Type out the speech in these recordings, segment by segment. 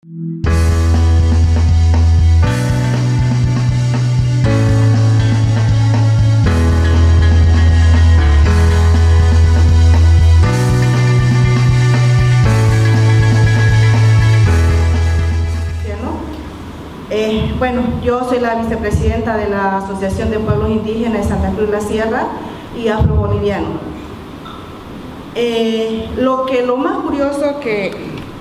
Bueno, yo soy la vicepresidenta de la Asociación de Pueblos Indígenas de Santa Cruz de la Sierra y Afro-Boliviano. Lo más curioso que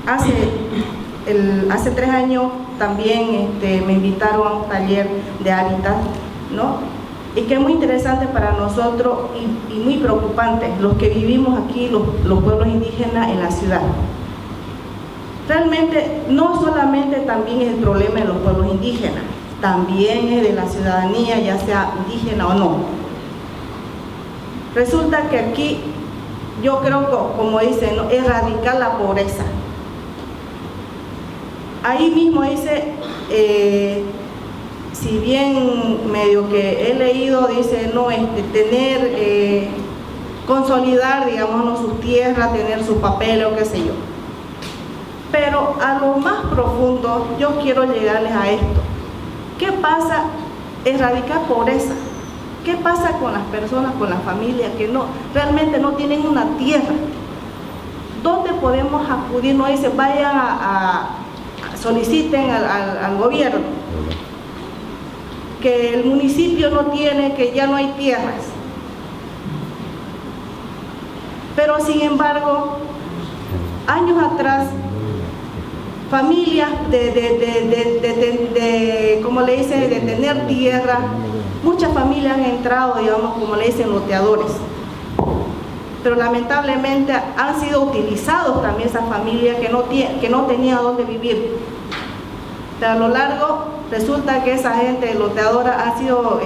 hace 3 años también me invitaron a un taller de hábitat, ¿no? Y que es muy interesante para nosotros y muy preocupante, los que vivimos aquí, los pueblos indígenas en la ciudad. Realmente no solamente también es el problema de los pueblos indígenas, también es de la ciudadanía, ya sea indígena o no. Resulta que aquí, yo creo, como dicen, ¿no?, erradicar la pobreza. Ahí mismo dice, si bien medio que he leído, dice, no, tener, consolidar, digamos, sus tierras, tener su papel o qué sé yo. Pero a lo más profundo yo quiero llegarles a esto. ¿Qué pasa? Erradicar pobreza. ¿Qué pasa con las personas, con las familias que realmente no tienen una tierra? ¿Dónde podemos acudir? No dice, vayan soliciten al gobierno que el municipio no tiene, que ya no hay tierras. Pero sin embargo, años atrás, familias como le dicen, de tener tierra, muchas familias han entrado, digamos, como le dicen, loteadores. Pero lamentablemente han sido utilizados también esas familias que no tenían dónde vivir. Pero a lo largo resulta que esa gente loteadora ha sido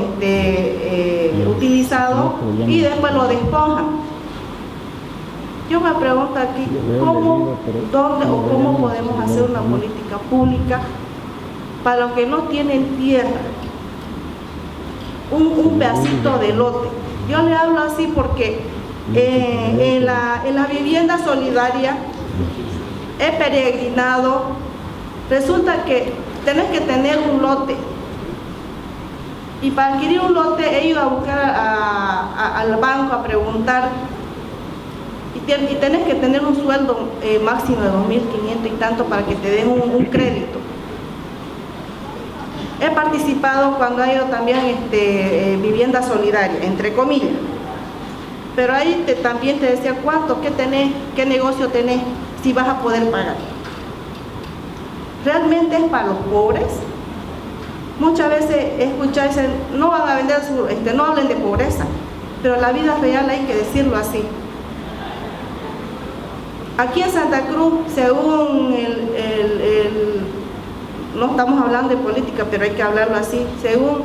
utilizado y después lo despojan. Yo me pregunto aquí, ¿dónde o cómo podemos hacer una política pública para los que no tienen tierra? Un pedacito de lote. Yo le hablo así porque en la vivienda solidaria he peregrinado. Resulta que tenés que tener un lote. Y para adquirir un lote he ido a buscar al banco a preguntar. Y tenés que tener un sueldo máximo de 2.500 y tanto para que te den un crédito. He participado cuando ha ido también vivienda solidaria, entre comillas. Pero ahí también te decía cuánto, qué tenés, qué negocio tenés, si vas a poder pagar. ¿Realmente es para los pobres? Muchas veces he escuchado, dicen, no van a vender no hablen de pobreza, pero la vida real hay que decirlo así. Aquí en Santa Cruz, según no estamos hablando de política, pero hay que hablarlo así, según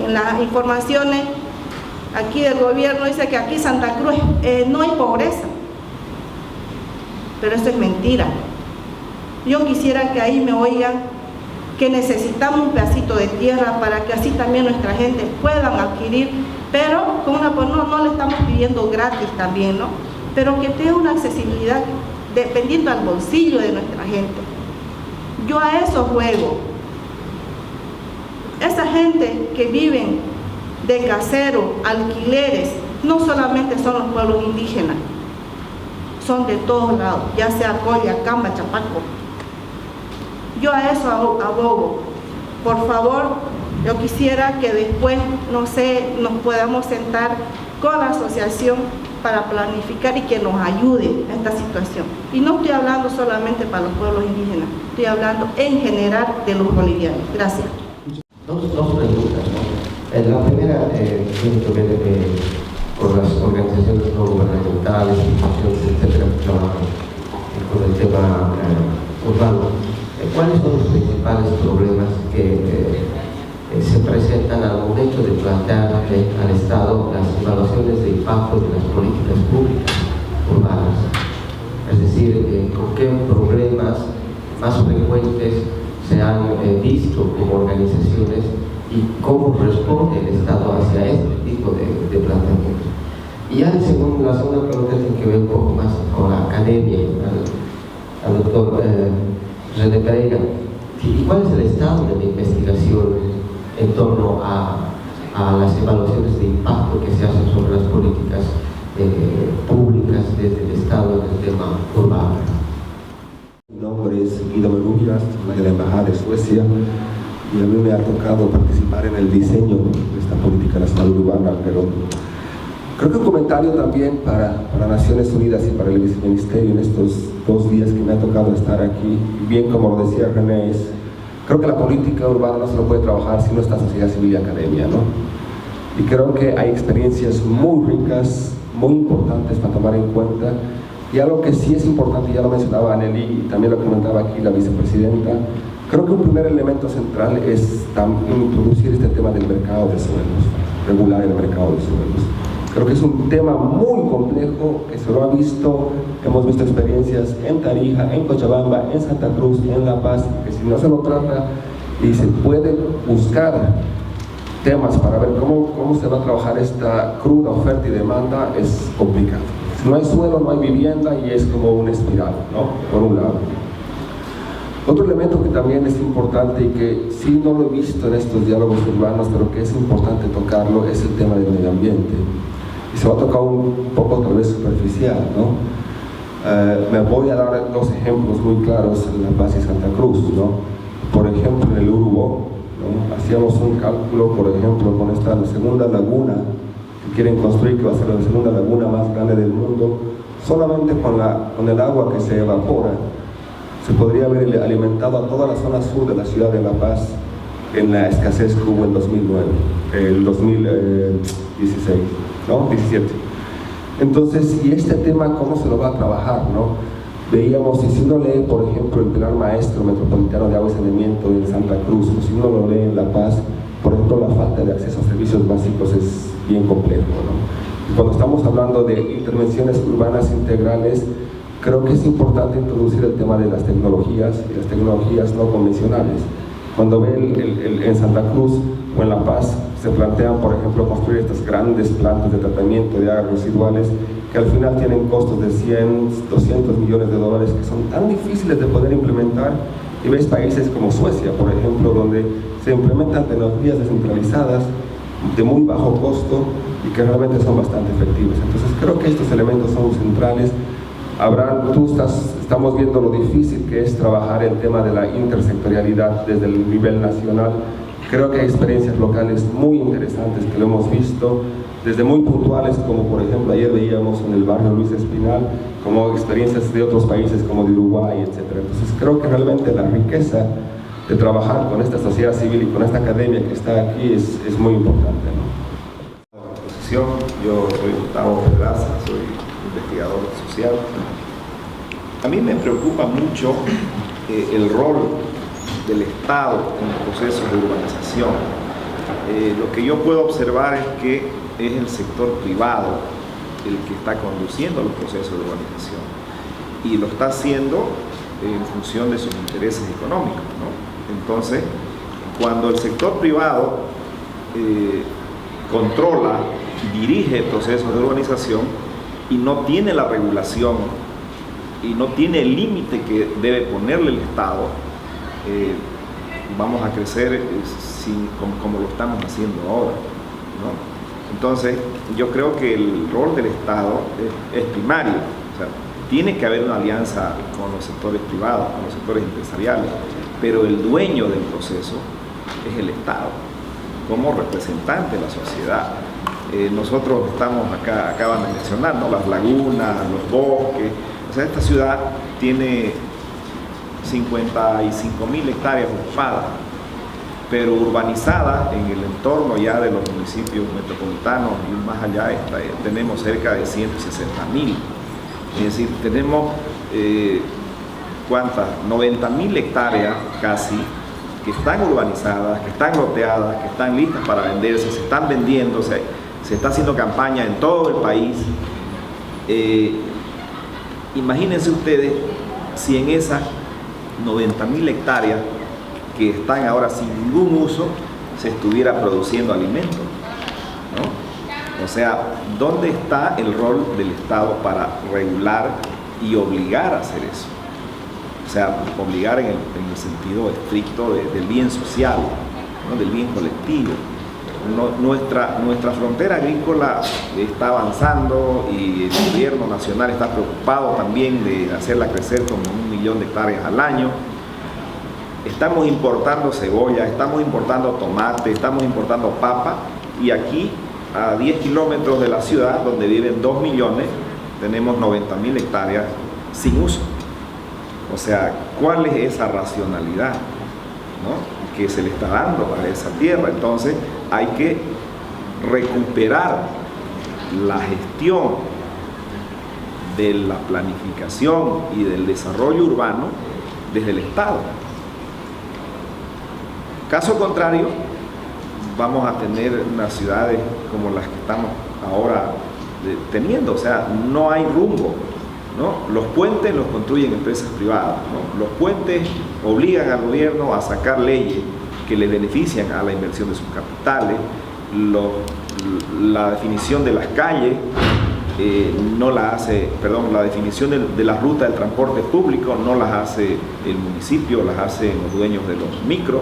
las informaciones aquí del gobierno, dice que aquí en Santa Cruz no hay pobreza. Pero eso es mentira. Yo quisiera que ahí me oigan que necesitamos un pedacito de tierra para que así también nuestra gente puedan adquirir, pero no le estamos pidiendo gratis también, ¿no? Pero que tenga una accesibilidad dependiendo al bolsillo de nuestra gente. Yo a eso juego. Esa gente que viven de casero, alquileres, no solamente son los pueblos indígenas, son de todos lados, ya sea Colla, Camba, Chapaco. Yo a eso abogo. Por favor, yo quisiera que después, no sé, nos podamos sentar con la asociación para planificar y que nos ayude a esta situación. Y no estoy hablando solamente para los pueblos indígenas, estoy hablando en general de los bolivianos. Gracias. Dos preguntas, ¿no? La primera tiene que ver con las organizaciones no gubernamentales, instituciones, etcétera, que trabajan con el tema urbano. ¿Cuáles son los principales problemas que se presentan al momento de plantear al Estado las evaluaciones de impacto de las políticas públicas urbanas? Es decir, ¿con qué problemas más frecuentes se han visto como organizaciones y cómo responde el Estado hacia este tipo de planteamientos? Y ya la segunda pregunta tiene que ver un poco más con la academia, al doctor José de Pereira, ¿y cuál es el estado de la investigación en torno a las evaluaciones de impacto que se hacen sobre las políticas públicas desde el Estado en el tema urbano? Mi nombre es Guido Menujas, de la Embajada de Suecia, y a mí me ha tocado participar en el diseño de esta política nacional urbana, pero creo que un comentario también para Naciones Unidas y para el Viceministerio en estos 2 días que me ha tocado estar aquí, bien como lo decía René, creo que la política urbana no se lo puede trabajar si no está sociedad civil y academia, ¿no? Y creo que hay experiencias muy ricas, muy importantes para tomar en cuenta, y algo que sí es importante, ya lo mencionaba Anneli y también lo comentaba aquí la vicepresidenta, creo que un primer elemento central es introducir este tema del mercado de suelos, regular el mercado de suelos. Creo que es un tema muy complejo, que se lo ha visto, hemos visto experiencias en Tarija, en Cochabamba, en Santa Cruz, en La Paz, que si no se lo trata y se puede buscar temas para ver cómo se va a trabajar esta cruda oferta y demanda, es complicado. Si no hay suelo, no hay vivienda y es como una espiral, ¿no? Por un lado. Otro elemento que también es importante y que sí no lo he visto en estos diálogos urbanos, pero que es importante tocarlo, es el tema del medio ambiente. Y se va a tocar un poco tal vez superficial, ¿no? Me voy a dar 2 ejemplos muy claros en La Paz y Santa Cruz, ¿no? Por ejemplo, en el Urubó, ¿no? Hacíamos un cálculo, por ejemplo, con esta segunda laguna que quieren construir, que va a ser la segunda laguna más grande del mundo, solamente con el agua que se evapora, se podría haber alimentado a toda la zona sur de la ciudad de La Paz en la escasez que hubo en 2009, el 2016, ¿no? 17. Entonces, y este tema, ¿cómo se lo va a trabajar, no? Veíamos, y si uno lee, por ejemplo, el Plan Maestro Metropolitano de Agua y Saneamiento en Santa Cruz, o si uno lo lee en La Paz, por ejemplo, la falta de acceso a servicios básicos es bien complejo, ¿no? Y cuando estamos hablando de intervenciones urbanas integrales, creo que es importante introducir el tema de las tecnologías y las tecnologías no convencionales. Cuando ven en Santa Cruz o en La Paz, se plantean, por ejemplo, construir estas grandes plantas de tratamiento de aguas residuales que al final tienen costos de 100, 200 millones de dólares, que son tan difíciles de poder implementar. Y ves países como Suecia, por ejemplo, donde se implementan tecnologías descentralizadas de muy bajo costo y que realmente son bastante efectivas. Entonces creo que estos elementos son centrales. Estamos viendo lo difícil que es trabajar el tema de la intersectorialidad desde el nivel nacional. Creo que hay experiencias locales muy interesantes que lo hemos visto, desde muy puntuales, como por ejemplo ayer veíamos en el barrio Luis Espinal, como experiencias de otros países como de Uruguay, etc. Entonces creo que realmente la riqueza de trabajar con esta sociedad civil y con esta academia que está aquí es muy importante, ¿no? Yo soy Gustavo Pedraza, soy investigador social. A mí me preocupa mucho el rol del Estado en los procesos de urbanización. Lo que yo puedo observar es que es el sector privado el que está conduciendo los procesos de urbanización y lo está haciendo en función de sus intereses económicos, ¿no? Entonces, cuando el sector privado controla y dirige procesos de urbanización y no tiene la regulación y no tiene el límite que debe ponerle el Estado, vamos a crecer como lo estamos haciendo ahora, ¿no? Entonces, yo creo que el rol del Estado es primario. O sea, tiene que haber una alianza con los sectores privados, con los sectores empresariales, pero el dueño del proceso es el Estado, como representante de la sociedad. Nosotros estamos acá, acaban de mencionar, ¿no? Las lagunas, los bosques. O sea, esta ciudad tiene 55.000 hectáreas ocupadas, pero urbanizada en el entorno ya de los municipios metropolitanos y más allá tenemos cerca de 160.000. Es decir, tenemos, ¿cuántas? 90.000 hectáreas casi, que están urbanizadas, que están loteadas, que están listas para venderse, se están vendiendo, se está haciendo campaña en todo el país. Imagínense ustedes si en esas 90.000 hectáreas que están ahora sin ningún uso se estuviera produciendo alimentos, ¿no? O sea, ¿dónde está el rol del Estado para regular y obligar a hacer eso? sea, obligar en el sentido estricto del bien social, ¿no? Del bien colectivo. Nuestra frontera agrícola está avanzando y el gobierno nacional está preocupado también de hacerla crecer como 1 millón de hectáreas al año. Estamos importando cebolla, estamos importando tomate, estamos importando papa, y aquí a 10 kilómetros de la ciudad, donde viven 2 millones, tenemos 90.000 hectáreas sin uso. O sea, ¿cuál es esa racionalidad, ¿no?, que se le está dando a esa tierra? Entonces hay que recuperar la gestión de la planificación y del desarrollo urbano desde el Estado. Caso contrario, vamos a tener unas ciudades como las que estamos ahora teniendo, o sea, no hay rumbo, ¿no? Los puentes los construyen empresas privadas, ¿no? Los puentes obligan al gobierno a sacar leyes que le benefician a la inversión de sus capitales. La definición de las calles la definición de las rutas del transporte público no las hace el municipio, las hacen los dueños de los micros,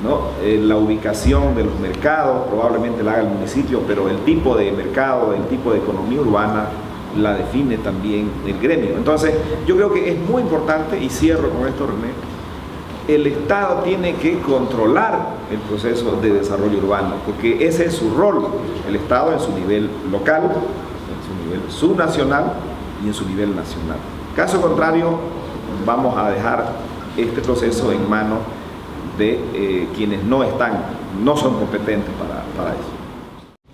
¿no? La ubicación de los mercados probablemente la haga el municipio, pero el tipo de mercado, el tipo de economía urbana la define también el gremio. Entonces yo creo que es muy importante, y cierro con esto, René, el Estado tiene que controlar el proceso de desarrollo urbano, porque ese es su rol, el Estado en su nivel local, en su nivel subnacional y en su nivel nacional. Caso contrario, vamos a dejar este proceso en manos de quienes no son competentes para eso.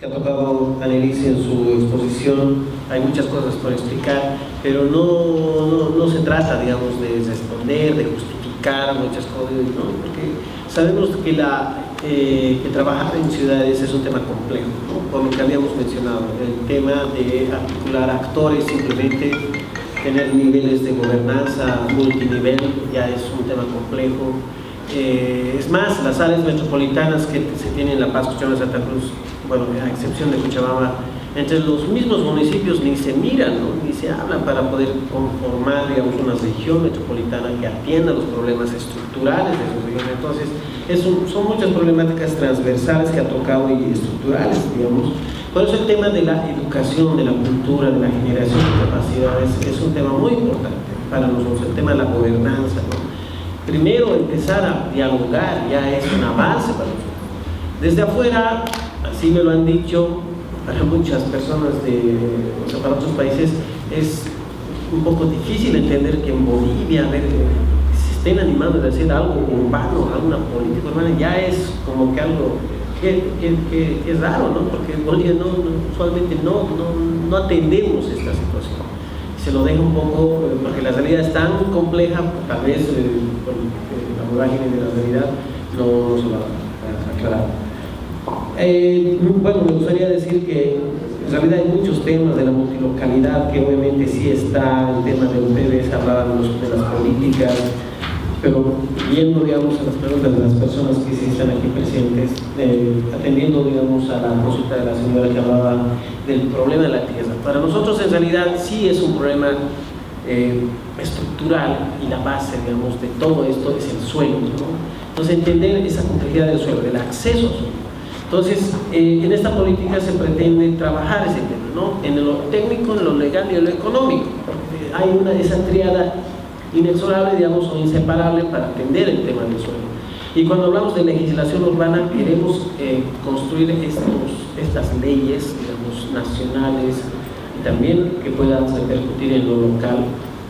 Que ha tocado Annelise en su exposición, hay muchas cosas por explicar, pero no se trata, digamos, de responder, de justificar muchas cosas, ¿no? Porque sabemos que trabajar en ciudades es un tema complejo, ¿no? Por lo que habíamos mencionado, el tema de articular actores, simplemente tener niveles de gobernanza multinivel ya es un tema complejo. Es más, las áreas metropolitanas que se tienen en La Paz, Cochabamba, Santa Cruz, bueno, a excepción de Cochabamba, entre los mismos municipios ni se miran, ¿no?, ni se hablan para poder conformar, digamos, una región metropolitana que atienda los problemas estructurales de su región. Entonces, son muchas problemáticas transversales que ha tocado y estructurales, digamos. Por eso el tema de la educación, de la cultura, de la generación de capacidades es un tema muy importante para nosotros, el tema de la gobernanza, ¿no? Primero, empezar a dialogar ya es un avance para nosotros. Desde afuera, así me lo han dicho, para muchas personas para otros países, es un poco difícil entender que en Bolivia se estén animando de hacer algo urbano, alguna política urbana, ya es como que algo que es raro, ¿no? Porque en Bolivia usualmente no atendemos esta situación. Se lo deja un poco, porque la realidad es tan compleja, tal vez por la vorágine de la realidad no se va a aclarar. Bueno, me gustaría decir que en realidad hay muchos temas de la multilocalidad que obviamente sí está, el tema de ustedes hablaban de las políticas, pero yendo, digamos, a las preguntas de las personas que sí están aquí presentes, atendiendo, digamos, a la consulta de la señora que hablaba del problema de la tierra. Para nosotros en realidad sí es un problema estructural, y la base, digamos, de todo esto es el suelo, ¿no? Entonces entender esa complejidad del suelo, del acceso al suelo. Entonces, en esta política se pretende trabajar ese tema, ¿no?, en lo técnico, en lo legal y en lo económico, porque hay esa tríada inexorable, digamos, o inseparable para atender el tema del suelo. Y cuando hablamos de legislación urbana, queremos construir estas leyes, digamos, nacionales, y también que puedan repercutir en lo local,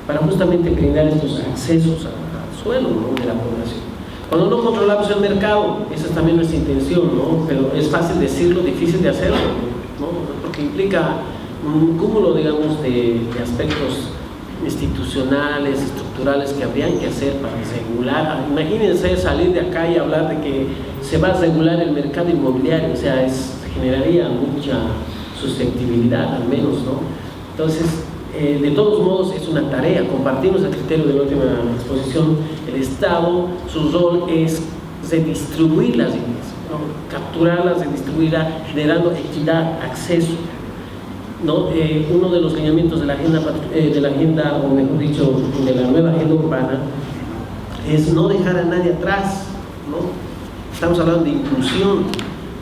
para justamente brindar estos accesos al suelo, ¿no?, de la población. Cuando no controlamos el mercado, esa es también nuestra intención, ¿no?, pero es fácil decirlo, difícil de hacerlo, ¿no?, porque implica un cúmulo, digamos, de aspectos institucionales, estructurales que habrían que hacer para regular. Imagínense salir de acá y hablar de que se va a regular el mercado inmobiliario, o sea, generaría mucha susceptibilidad, al menos, ¿no? Entonces, de todos modos es una tarea, compartimos el criterio de la última exposición. El Estado, su rol es redistribuir las riquezas, ¿no?, capturarlas, redistribuirlas, generando equidad, acceso. ¿no? Uno de los lineamientos de la agenda, o mejor dicho, de la nueva agenda urbana, es no dejar a nadie atrás, ¿no? Estamos hablando de inclusión,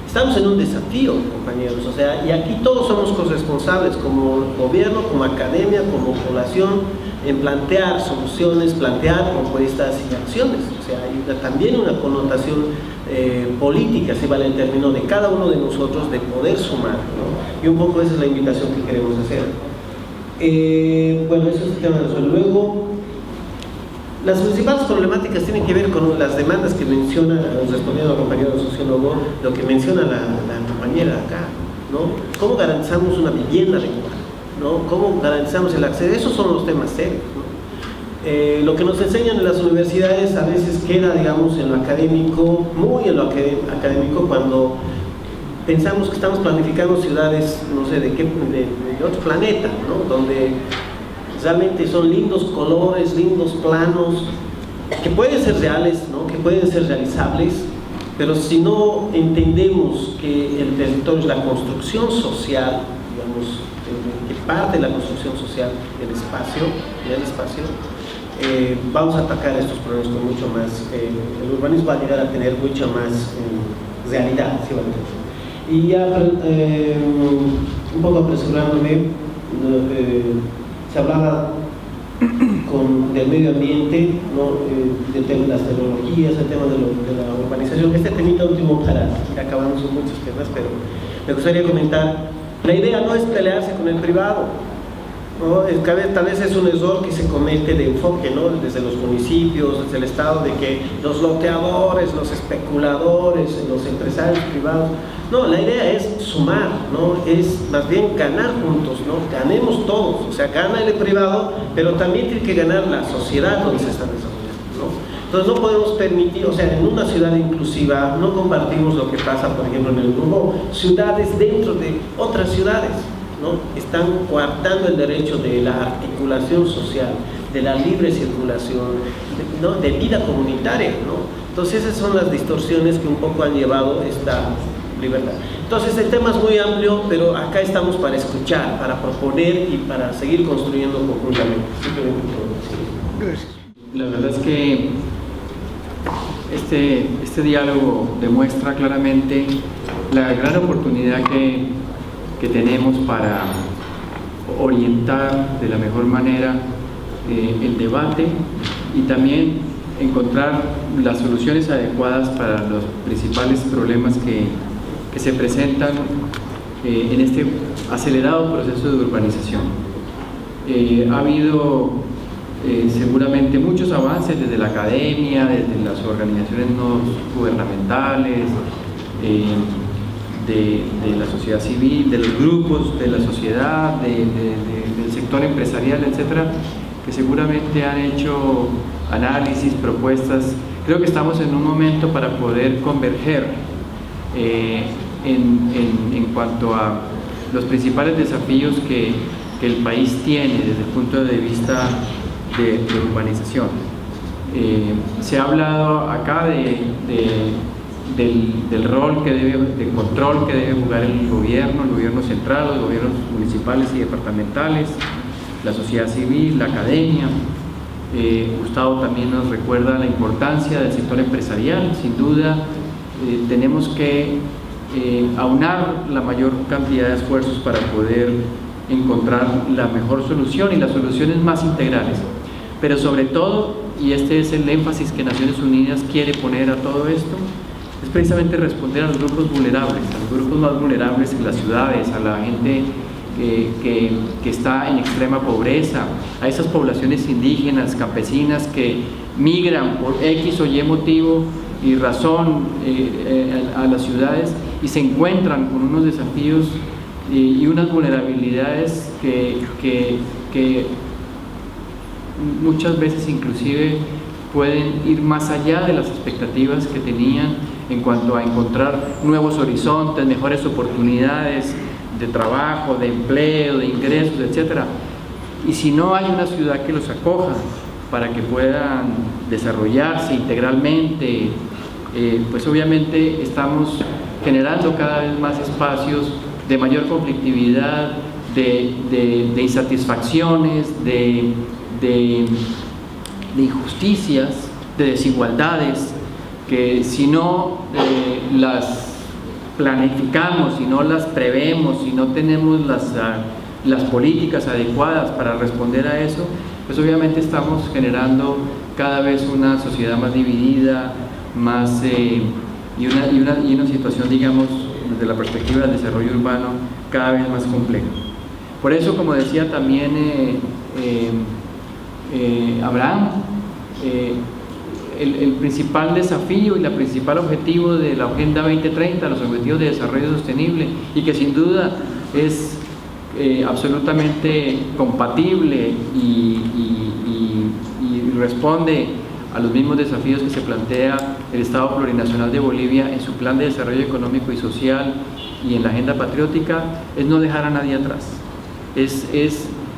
estamos en un desafío, compañeros, o sea, y aquí todos somos corresponsables, como gobierno, como academia, como población, en plantear soluciones, plantear propuestas y acciones. O sea, hay también una connotación política, si vale el término, de cada uno de nosotros de poder sumar, ¿no? Y un poco esa es la invitación que queremos hacer. Bueno, eso es el tema del suelo. Luego, las principales problemáticas tienen que ver con las demandas que menciona, respondiendo al compañero sociólogo, lo que menciona la compañera acá, ¿no? ¿Cómo garantizamos una vivienda adecuada? ¿No? ¿Cómo garantizamos el acceso? Esos son los temas serios, ¿no? Lo que nos enseñan en las universidades a veces queda, digamos, en lo académico, muy en lo académico, cuando pensamos que estamos planificando ciudades, no sé, de otro planeta, ¿no? Donde realmente son lindos colores, lindos planos, que pueden ser reales, ¿no? Que pueden ser realizables, pero si no entendemos que el territorio es la construcción social, digamos, que parte de la construcción social del espacio, vamos a atacar estos problemas con mucho más, el urbanismo va a llegar a tener mucha más realidad, ¿sí? Y ya un poco apresurándome, se hablaba del medio ambiente, ¿no? Del tema de las tecnologías, el tema de la urbanización. Este temita último para acabamos con muchos temas, pero me gustaría comentar, la idea no es pelearse con el privado, ¿no? Tal vez es un error que se comete de enfoque, ¿no? Desde los municipios, desde el Estado, de que los loteadores, los especuladores, los empresarios privados. No, la idea es sumar, ¿no? Es más bien ganar juntos, ¿no? Ganemos todos, o sea, gana el privado, pero también tiene que ganar la sociedad donde se está desarrollando, ¿no? Entonces no podemos permitir, o sea, en una ciudad inclusiva no compartimos lo que pasa, por ejemplo, en el grupo, ciudades dentro de otras ciudades, ¿no? Están coartando el derecho de la articulación social, de la libre circulación, ¿no? De vida comunitaria, ¿no? Entonces esas son las distorsiones que un poco han llevado esta libertad. Entonces el tema es muy amplio, pero acá estamos para escuchar, para proponer y para seguir construyendo conjuntamente. Gracias. La verdad es que este diálogo demuestra claramente la gran oportunidad que tenemos para orientar de la mejor manera el debate y también encontrar las soluciones adecuadas para los principales problemas que se presentan en este acelerado proceso de urbanización. Ha habido seguramente muchos avances desde la academia, desde las organizaciones no gubernamentales, de la sociedad civil, de los grupos de la sociedad, del sector empresarial, etcétera, que seguramente han hecho análisis, propuestas. Creo que estamos en un momento para poder converger en cuanto a los principales desafíos que el país tiene desde el punto de vista de urbanización. Se ha hablado acá del rol de control que debe jugar el gobierno central, los gobiernos municipales y departamentales, la sociedad civil, la academia. Gustavo también nos recuerda la importancia del sector empresarial. Sin duda tenemos que aunar la mayor cantidad de esfuerzos para poder encontrar la mejor solución y las soluciones más integrales. Pero sobre todo, y este es el énfasis que Naciones Unidas quiere poner a todo esto, es precisamente responder a los grupos vulnerables, a los grupos más vulnerables en las ciudades, a la gente que está en extrema pobreza, a esas poblaciones indígenas, campesinas que migran por X o Y motivo y razón a las ciudades y se encuentran con unos desafíos y unas vulnerabilidades que muchas veces inclusive pueden ir más allá de las expectativas que tenían en cuanto a encontrar nuevos horizontes, mejores oportunidades de trabajo, de empleo, de ingresos, etcétera. Y si no hay una ciudad que los acoja para que puedan desarrollarse integralmente, pues obviamente estamos generando cada vez más espacios de mayor conflictividad, de insatisfacciones, de injusticias, de desigualdades, que si no las planificamos, si no las prevemos, si no tenemos las políticas adecuadas para responder a eso, pues obviamente estamos generando cada vez una sociedad más dividida, más y una situación, digamos, desde la perspectiva del desarrollo urbano, cada vez más compleja. Por eso, como decía también Abraham, el principal desafío y el principal objetivo de la Agenda 2030, los Objetivos de Desarrollo Sostenible, y que sin duda es absolutamente compatible y responde a los mismos desafíos que se plantea el Estado Plurinacional de Bolivia en su Plan de Desarrollo Económico y Social y en la Agenda Patriótica, es no dejar a nadie atrás. Es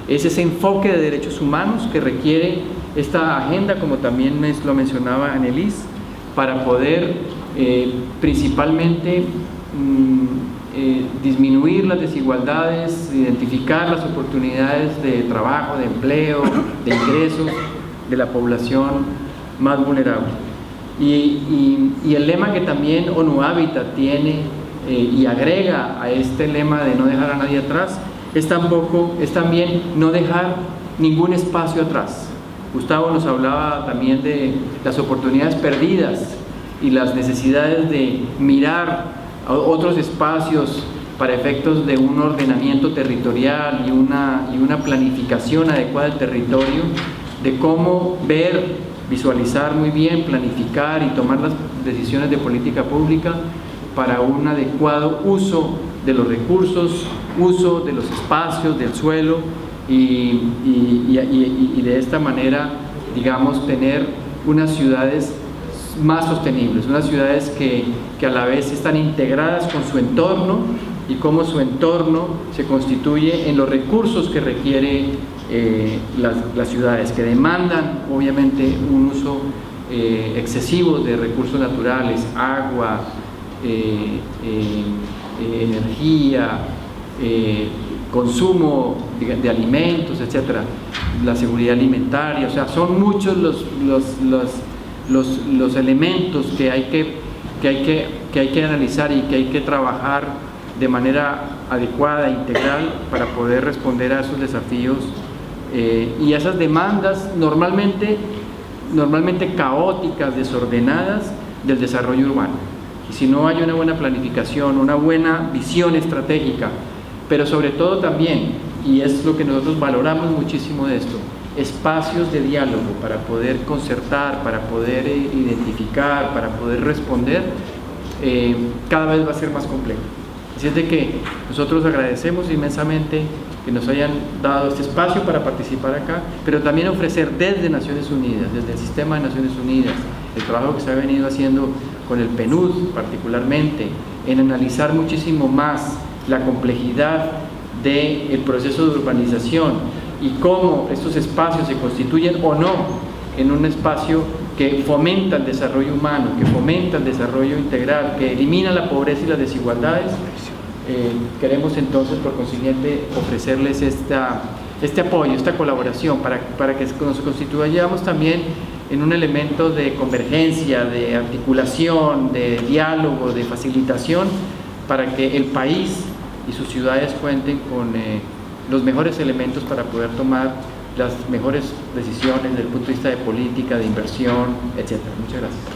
ese enfoque de derechos humanos que requiere esta agenda, como también lo mencionaba Annelise, para poder principalmente disminuir las desigualdades, identificar las oportunidades de trabajo, de empleo, de ingresos de la población más vulnerable. Y el lema que también ONU Habitat tiene y agrega a este lema de no dejar a nadie atrás es también no dejar ningún espacio atrás. Gustavo nos hablaba también de las oportunidades perdidas y las necesidades de mirar a otros espacios para efectos de un ordenamiento territorial y una planificación adecuada del territorio, de cómo ver, visualizar muy bien, planificar y tomar las decisiones de política pública para un adecuado uso de los recursos, uso de los espacios, del suelo y de esta manera, digamos, tener unas ciudades más sostenibles, unas ciudades que a la vez están integradas con su entorno y cómo su entorno se constituye en los recursos que requiere las ciudades, que demandan obviamente un uso excesivo de recursos naturales, agua, energía, consumo de alimentos, etcétera, la seguridad alimentaria. O sea, son muchos los elementos que hay que analizar y que hay que trabajar de manera adecuada e integral para poder responder a esos desafíos y a esas demandas normalmente caóticas, desordenadas del desarrollo urbano. Y si no hay una buena planificación, una buena visión estratégica, pero sobre todo también, y es lo que nosotros valoramos muchísimo de esto, espacios de diálogo para poder concertar, para poder identificar, para poder responder, cada vez va a ser más complejo. Así es de que nosotros agradecemos inmensamente que nos hayan dado este espacio para participar acá, pero también ofrecer desde Naciones Unidas, desde el sistema de Naciones Unidas, el trabajo que se ha venido haciendo con el PNUD particularmente, en analizar muchísimo más la complejidad del proceso de urbanización y cómo estos espacios se constituyen o no en un espacio que fomenta el desarrollo humano, que fomenta el desarrollo integral, que elimina la pobreza y las desigualdades. Queremos entonces, por consiguiente, ofrecerles este apoyo, esta colaboración para que nos constituyamos también en un elemento de convergencia, de articulación, de diálogo, de facilitación, para que el país y sus ciudades cuenten con los mejores elementos para poder tomar las mejores decisiones desde el punto de vista de política, de inversión, etc. Muchas gracias.